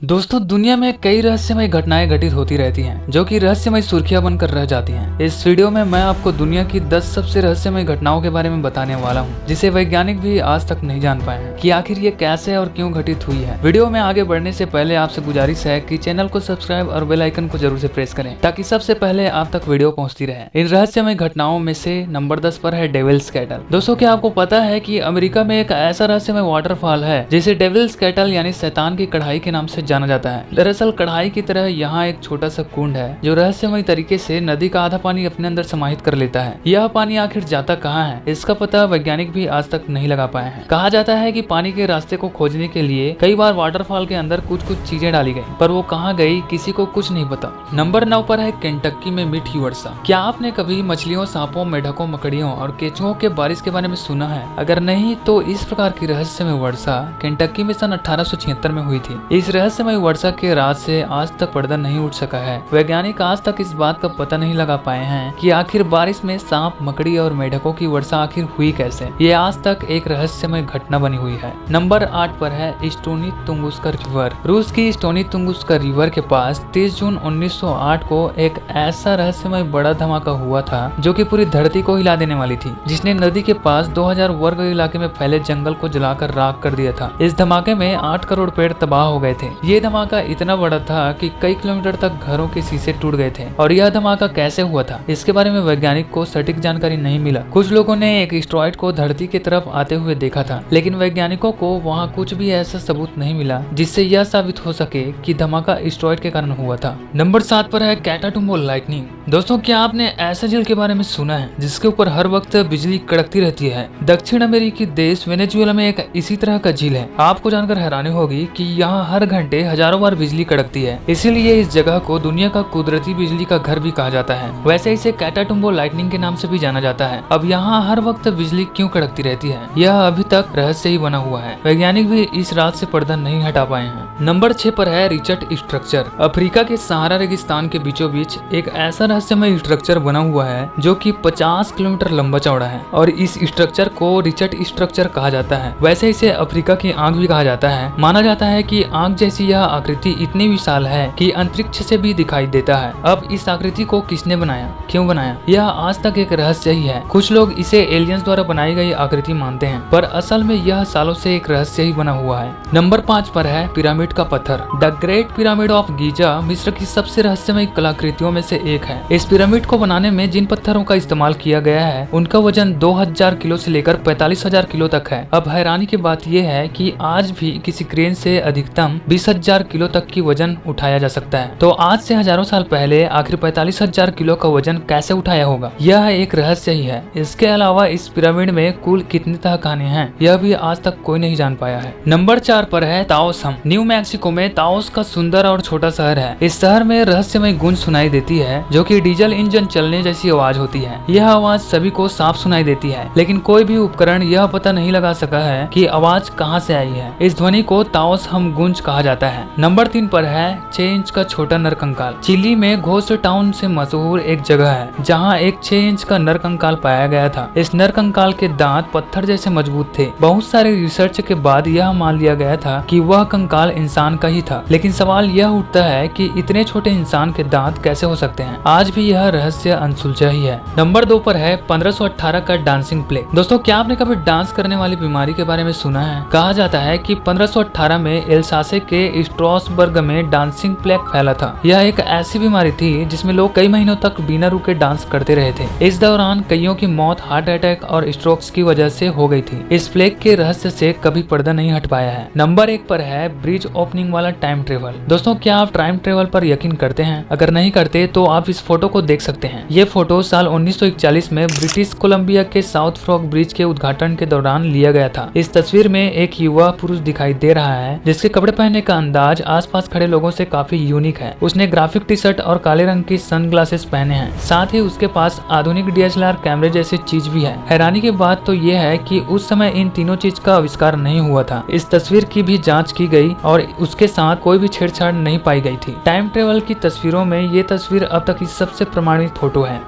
दोस्तों, दुनिया में कई रहस्यमय घटनाएं घटित होती रहती हैं, जो कि रहस्यमय सुर्खियां बनकर रह जाती हैं। इस वीडियो में मैं आपको दुनिया की 10 सबसे रहस्यमय घटनाओं के बारे में बताने वाला हूं, जिसे वैज्ञानिक भी आज तक नहीं जान पाए हैं कि आखिर ये कैसे और क्यों घटित हुई है। वीडियो में आगे बढ़ने से पहले आपसे गुजारिश है कि चैनल को सब्सक्राइब और बेल आइकन को जरूर से प्रेस करें, ताकि सबसे पहले आप तक वीडियो पहुँचती रहे। इन रहस्यमय घटनाओं में से नंबर 10 पर है डेविल्स कैटल। दोस्तों, क्या आपको पता है कि अमेरिका में एक ऐसा रहस्यमय वाटरफॉल है जिसे डेविल्स कैटल यानी शैतान की कढ़ाई के नाम से जाना जाता है। दरअसल कढ़ाई की तरह यहाँ एक छोटा सा कुंड है जो रहस्यमय तरीके से नदी का आधा पानी अपने अंदर समाहित कर लेता है। यह पानी आखिर जाता कहाँ है, इसका पता वैज्ञानिक भी आज तक नहीं लगा पाए हैं। कहा जाता है कि पानी के रास्ते को खोजने के लिए कई बार वाटरफॉल के अंदर कुछ चीजें डाली गई, पर वो कहाँ गई किसी को कुछ नहीं पता। नंबर 9 पर है केंटकी में मीठी वर्षा। क्या आपने कभी मछलियों, सांपों, मेढकों, मकड़ियों और केंचुओं के बारिश के बारे में सुना है? अगर नहीं तो इस प्रकार की रहस्यमय वर्षा केंटकी में सन 1876 में हुई थी। इस रहस्यमय वर्षा के राज से आज तक पर्दा नहीं उठ सका है। वैज्ञानिक आज तक इस बात का पता नहीं लगा पाए हैं कि आखिर बारिश में सांप, मकड़ी और मेढकों की वर्षा आखिर हुई कैसे। ये आज तक एक रहस्यमय घटना बनी हुई है। नंबर 8 पर है स्टोनी तुंगुस्का रिवर। रूस की स्टोनी तुंगुस्का रिवर के पास 30 जून 1908 को एक ऐसा रहस्यमय बड़ा धमाका हुआ था जो कि पूरी धरती को हिला देने वाली थी, जिसने नदी के पास 2000 वर्ग इलाके में फैले जंगल को जलाकर राख कर दिया था। इस धमाके में 8 करोड़ पेड़ तबाह हो गए थे। ये धमाका इतना बड़ा था कि कई किलोमीटर तक घरों के शीशे टूट गए थे। और यह धमाका कैसे हुआ था, इसके बारे में वैज्ञानिक को सटीक जानकारी नहीं मिला। कुछ लोगों ने एक एस्टेरॉयड को धरती की तरफ आते हुए देखा था, लेकिन वैज्ञानिकों को वहां कुछ भी ऐसा सबूत नहीं मिला जिससे यह साबित हो सके कि धमाका एस्टेरॉयड के कारण हुआ था। नंबर 7 पर है कैटाटुम्बो लाइटनिंग। दोस्तों, क्या आपने ऐसे झील के बारे में सुना है जिसके ऊपर हर वक्त बिजली कड़कती रहती है? दक्षिण अमेरिकी देश वेनेजुएला में एक इसी तरह का झील है। आपको जानकर हैरानी होगी कि यहाँ हर घंटे हजारों बार बिजली कड़कती है, इसीलिए इस जगह को दुनिया का कुदरती बिजली का घर भी कहा जाता है। वैसे इसे कैटाटुम्बो लाइटनिंग के नाम से भी जाना जाता है। अब यहाँ हर वक्त बिजली क्यों कड़कती रहती है, यह अभी तक रहस्य ही बना हुआ है। वैज्ञानिक भी इस रात से पर्दा नहीं हटा पाए हैं। नंबर 6 पर है रिचर्ड स्ट्रक्चर। अफ्रीका के सहारा रेगिस्तान के बीचों बीच एक ऐसा रहस्यमय स्ट्रक्चर बना हुआ है जो कि 50 किलोमीटर लंबा चौड़ा है, और इस स्ट्रक्चर को रिचर्ड स्ट्रक्चर कहा जाता है। वैसे इसे अफ्रीका की आंख भी कहा जाता है। माना जाता है कि आंख जैसी यह आकृति इतनी विशाल है कि अंतरिक्ष से भी दिखाई देता है। अब इस आकृति को किसने बनाया, क्यों बनाया, यह आज तक एक रहस्य ही है। कुछ लोग इसे एलियंस द्वारा बनाई गई आकृति मानते हैं, पर असल में यह सालों से एक रहस्य ही बना हुआ है। नंबर 5 पर है पिरामिड का पत्थर। The great pyramid of Giza मिस्र की सबसे रहस्यमय कलाकृतियों में से एक है। इस पिरामिड को बनाने में जिन पत्थरों का इस्तेमाल किया गया है उनका वजन 2000 किलो से लेकर 45,000 किलो तक है। अब हैरानी की बात यह है कि आज भी किसी क्रेन से अधिकतम 20,000 किलो तक की वजन उठाया जा सकता है। तो आज से हजारों साल पहले आखिर 45,000 किलो का वजन कैसे उठाया होगा, यह एक रहस्य ही है। इसके अलावा इस पिरामिड में कुल कितनी तहखाने हैं, यह भी आज तक कोई नहीं जान पाया है। नंबर 4 पर है ताओस। न्यू मैक्सिको में ताओस का सुंदर और छोटा शहर है। इस शहर में रहस्यमय गूंज सुनाई देती है जो कि डीजल इंजन चलने जैसी आवाज होती है। यह आवाज सभी को साफ सुनाई देती है, लेकिन कोई भी उपकरण यह पता नहीं लगा सका है कि आवाज कहां से आई है। इस ध्वनि को ताओस हम गूंज कहा जाता है। नंबर 3 पर है 6 इंच का छोटा नरकंकाल। चिली में घोस्ट टाउन से मशहूर एक जगह है जहां एक 6 इंच का नरकंकाल पाया गया था। इस नरकंकाल के दांत पत्थर जैसे मजबूत थे। बहुत सारे रिसर्च के बाद यह मान लिया गया था कि वह कंकाल इंसान का ही था, लेकिन सवाल यह उठता है कि इतने छोटे इंसान के दांत कैसे हो सकते हैं। आज भी यह रहस्य अनसुलझा ही है। नंबर 2 पर है 1518 का डांसिंग प्लेग। दोस्तों, क्या आपने कभी डांस करने वाली बीमारी के बारे में सुना है? कहा जाता है कि 1518 में एल्सासे के स्ट्रासबर्ग में डांसिंग प्लेग फैला था। यह एक ऐसी बीमारी थी जिसमें लोग कई महीनों तक बिना रुके डांस करते रहे थे। इस दौरान कईयों की मौत हार्ट अटैक और स्ट्रोक्स की वजह से हो गई थी। इस प्लेग के रहस्य से कभी पर्दा नहीं हट पाया है। नंबर 1 पर है ब्रिज ओपनिंग वाला टाइम ट्रेवल। दोस्तों, क्या आप टाइम ट्रेवल पर यकीन करते हैं? अगर नहीं करते तो आप इस फोटो को देख सकते हैं। ये फोटो साल 1941 में ब्रिटिश कोलंबिया के साउथ फ्रॉक ब्रिज के उद्घाटन के दौरान लिया गया था। इस तस्वीर में एक युवा पुरुष दिखाई दे रहा है जिसके कपड़े पहनने का अंदाज आसपास खड़े लोगों से काफी यूनिक है। उसने ग्राफिक टी शर्ट और काले रंग की सनग्लासेस पहने हैं। साथ ही उसके पास आधुनिक DSLR कैमरे जैसी चीज भी है। हैरानी की बात तो ये है कि उस समय इन तीनों चीज का आविष्कार नहीं हुआ था। इस तस्वीर की भी जांच की गई और उसके साथ कोई भी छेड़छाड़ नहीं पाई गई थी। टाइम ट्रेवल की तस्वीरों में ये तस्वीर अब तक की सबसे प्रमाणित फोटो है।